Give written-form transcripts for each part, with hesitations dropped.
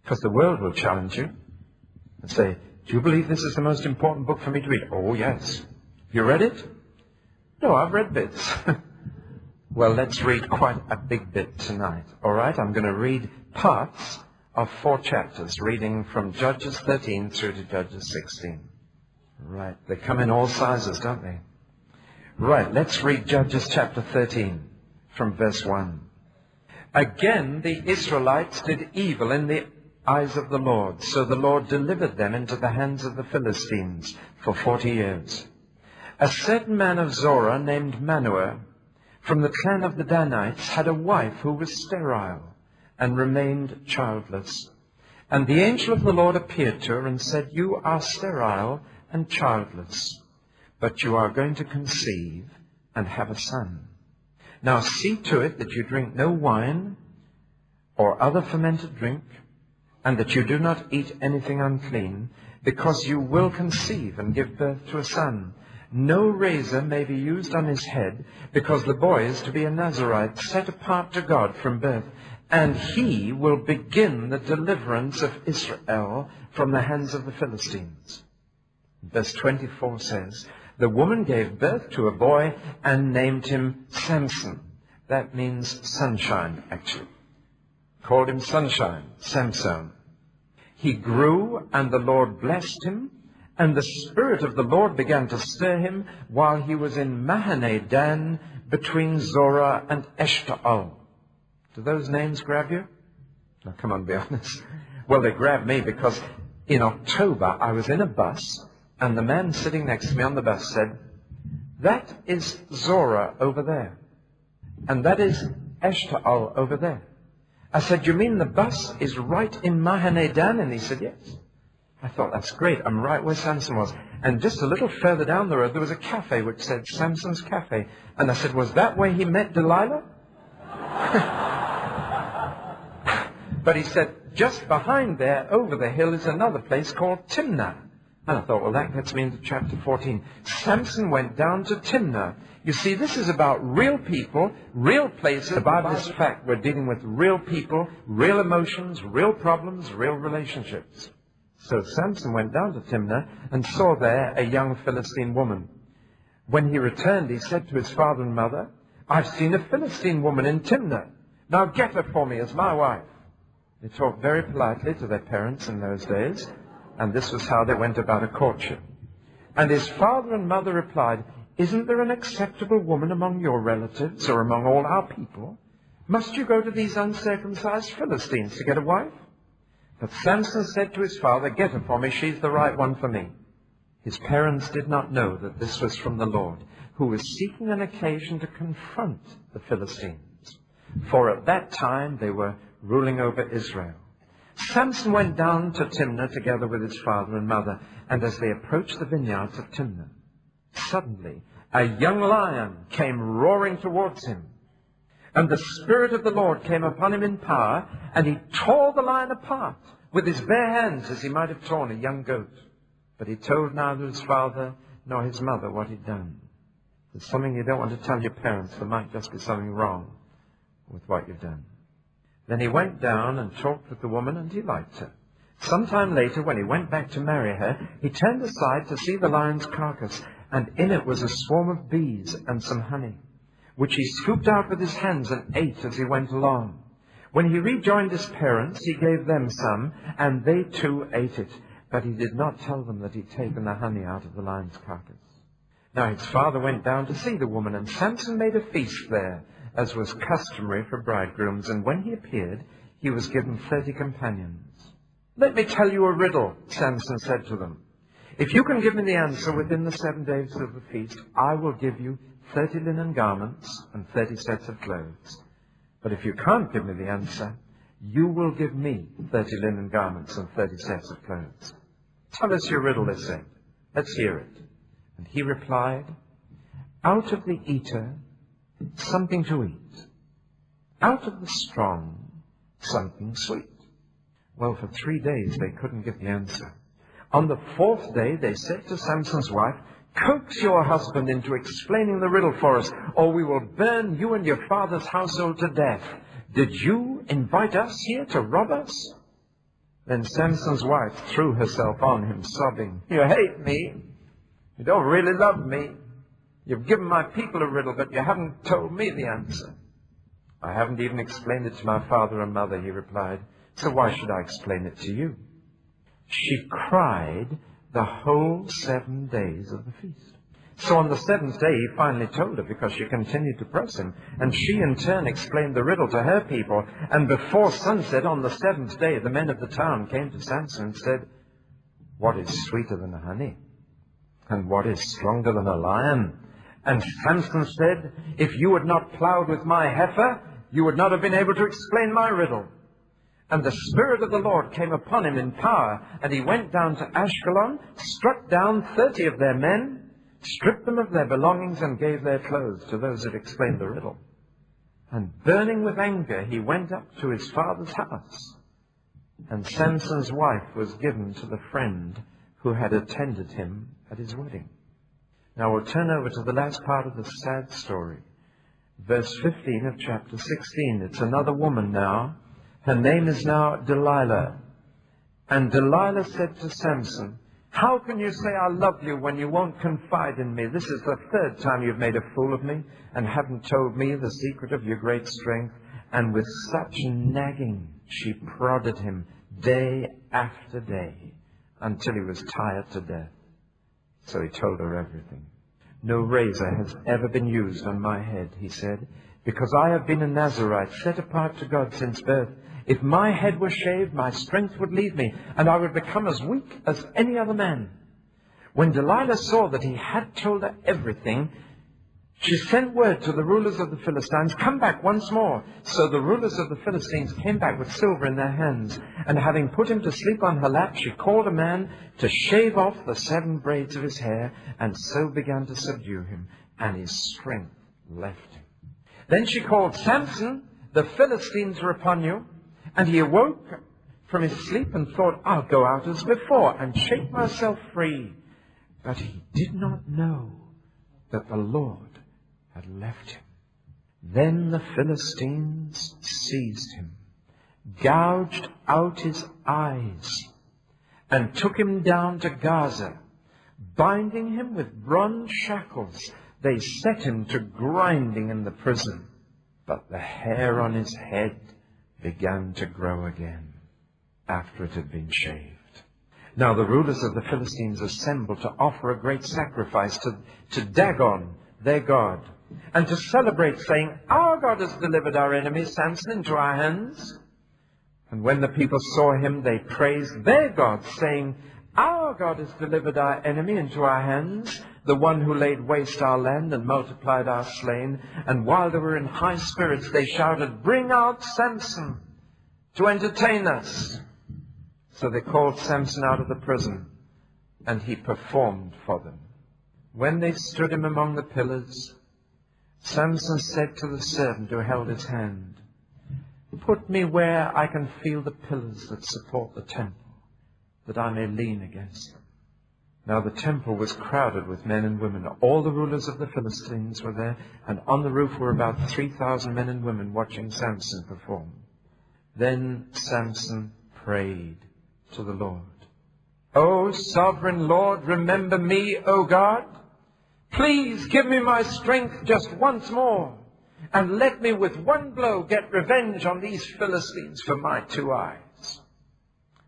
Because the world will challenge you and say, do you believe this is the most important book for me to read? Oh, yes. You read it? No, I've read bits. Well, let's read quite a big bit tonight. All right, I'm going to read parts of 4 chapters, reading from Judges 13 through to Judges 16. Right, they come in all sizes, don't they? Right, let's read Judges chapter 13 from verse 1. Again, the Israelites did evil in the eyes of the Lord, so the Lord delivered them into the hands of the Philistines for 40 years. A certain man of Zorah named Manoah, from the clan of the Danites, had a wife who was sterile and remained childless. And the angel of the Lord appeared to her and said, you are sterile and childless, but you are going to conceive and have a son. Now see to it that you drink no wine or other fermented drink, and that you do not eat anything unclean, because you will conceive and give birth to a son. No razor may be used on his head, because the boy is to be a Nazirite, set apart to God from birth, and he will begin the deliverance of Israel from the hands of the Philistines. Verse 24 says, the woman gave birth to a boy and named him Samson. That means sunshine, actually. Called him sunshine, Samson. He grew, and the Lord blessed him, and the Spirit of the Lord began to stir him while he was in Mahane Dan between Zorah and Eshtaol. Do those names grab you? Now, come on, be honest. Well, they grabbed me because in October I was in a bus, and the man sitting next to me on the bus said, that is Zorah over there, and that is Eshtaol over there. I said, you mean the bus is right in Mahane Dan? And he said, yes. I thought, that's great. I'm right where Samson was. And just a little further down the road, there was a cafe which said Samson's Cafe. And I said, was that where he met Delilah? But he said, just behind there, over the hill, is another place called Timnah. And I thought, well, that gets me into chapter 14. Samson went down to Timnah. You see, this is about real people, real places. The Bible is fact. We're dealing with real people, real emotions, real problems, real relationships. So Samson went down to Timnah and saw there a young Philistine woman. When he returned, he said to his father and mother, I've seen a Philistine woman in Timnah. Now get her for me as my wife. They talked very politely to their parents in those days, and this was how they went about a courtship. And his father and mother replied, isn't there an acceptable woman among your relatives or among all our people? Must you go to these uncircumcised Philistines to get a wife? But Samson said to his father, get her for me, she's the right one for me. His parents did not know that this was from the Lord, who was seeking an occasion to confront the Philistines. For at that time they were ruling over Israel. Samson went down to Timnah together with his father and mother, and as they approached the vineyards of Timnah, suddenly a young lion came roaring towards him. And the Spirit of the Lord came upon him in power, and he tore the lion apart with his bare hands as he might have torn a young goat. But he told neither his father nor his mother what he'd done. There's something you don't want to tell your parents. There might just be something wrong with what you've done. Then he went down and talked with the woman, and he liked her. Sometime later, when he went back to marry her, he turned aside to see the lion's carcass, and in it was a swarm of bees and some honey, which he scooped out with his hands and ate as he went along. When he rejoined his parents, he gave them some, and they too ate it. But he did not tell them that he'd taken the honey out of the lion's carcass. Now his father went down to see the woman, and Samson made a feast there, as was customary for bridegrooms. And when he appeared, he was given 30 companions. Let me tell you a riddle, Samson said to them. If you can give me the answer within the 7 days of the feast, I will give you 30 linen garments and 30 sets of clothes. But if you can't give me the answer, you will give me 30 linen garments and 30 sets of clothes. Tell us your riddle, they said. Let's hear it. And he replied, out of the eater, something to eat. Out of the strong, something sweet. Well, for 3 days they couldn't get the answer. On the 4th day they said to Samson's wife, coax your husband into explaining the riddle for us, or we will burn you and your father's household to death. Did you invite us here to rob us? Then Samson's wife threw herself on him, sobbing, "You hate me. You don't really love me. You've given my people a riddle, but you haven't told me the answer." "I haven't even explained it to my father and mother," he replied, "so why should I explain it to you?" She cried the whole 7 days of the feast. So on the 7th day he finally told her, because she continued to press him, and she in turn explained the riddle to her people. And before sunset on the 7th day the men of the town came to Samson and said, "What is sweeter than honey? And what is stronger than a lion?" And Samson said, "If you had not plowed with my heifer, you would not have been able to explain my riddle." And the Spirit of the Lord came upon him in power, and he went down to Ashkelon, struck down 30 of their men, stripped them of their belongings, and gave their clothes to those that explained the riddle. And burning with anger, he went up to his father's house. And Samson's wife was given to the friend who had attended him at his wedding. Now we'll turn over to the last part of the sad story. Verse 15 of chapter 16. It's another woman now. Her name is now Delilah. And Delilah said to Samson, "How can you say I love you when you won't confide in me? This is the 3rd time you've made a fool of me and haven't told me the secret of your great strength." And with such nagging, she prodded him day after day until he was tired to death. So he told her everything. "No razor has ever been used on my head," he said, "because I have been a Nazirite, set apart to God since birth. If my head were shaved, my strength would leave me, and I would become as weak as any other man." When Delilah saw that he had told her everything, she sent word to the rulers of the Philistines, "Come back once more." So the rulers of the Philistines came back with silver in their hands, and having put him to sleep on her lap, she called a man to shave off the 7 braids of his hair, and so began to subdue him, and his strength left him. Then she called, "Samson, the Philistines are upon you." And he awoke from his sleep and thought, "I'll go out as before and shake myself free." But he did not know that the Lord had left him. Then the Philistines seized him, gouged out his eyes, and took him down to Gaza. Binding him with bronze shackles, they set him to grinding in the prison. But the hair on his head began to grow again after it had been shaved. Now the rulers of the Philistines assembled to offer a great sacrifice to Dagon, their god, and to celebrate, saying, "Our God has delivered our enemy Samson into our hands." And when the people saw him, they praised their God, saying, "Our God has delivered our enemy into our hands, the one who laid waste our land and multiplied our slain." And while they were in high spirits, they shouted, "Bring out Samson to entertain us." So they called Samson out of the prison, and he performed for them. When they stood him among the pillars, Samson said to the servant who held his hand, "Put me where I can feel the pillars that support the temple, that I may lean against them." Now the temple was crowded with men and women. All the rulers of the Philistines were there, and on the roof were about 3,000 men and women watching Samson perform. Then Samson prayed to the Lord, "O sovereign Lord, remember me, O God. Please give me my strength just once more, and let me with one blow get revenge on these Philistines for my 2 eyes."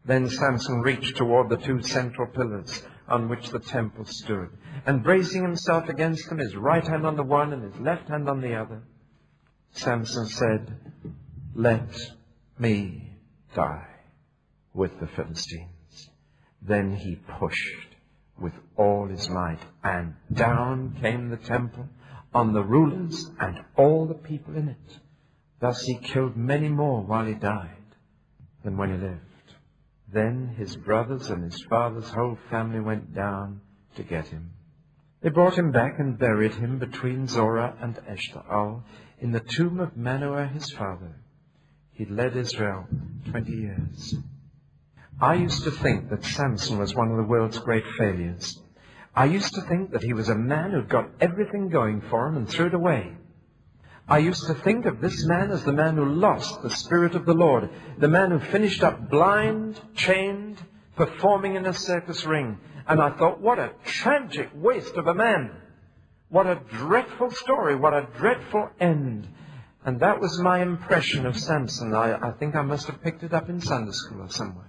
Then Samson reached toward the 2 central pillars on which the temple stood, and bracing himself against them, his right hand on the one and his left hand on the other, Samson said, "Let me die with the Philistines." Then he pushed with all his might, and down came the temple on the rulers and all the people in it. Thus he killed many more while he died than when he lived. Then his brothers and his father's whole family went down to get him. They brought him back and buried him between Zorah and Eshtaol in the tomb of Manoah his father. He'd led Israel 20 years. I used to think that Samson was one of the world's great failures. I used to think that he was a man who'd got everything going for him and threw it away. I used to think of this man as the man who lost the Spirit of the Lord, the man who finished up blind, chained, performing in a circus ring. And I thought, what a tragic waste of a man. What a dreadful story, what a dreadful end. And that was my impression of Samson. I think I must have picked it up in Sunday school or somewhere.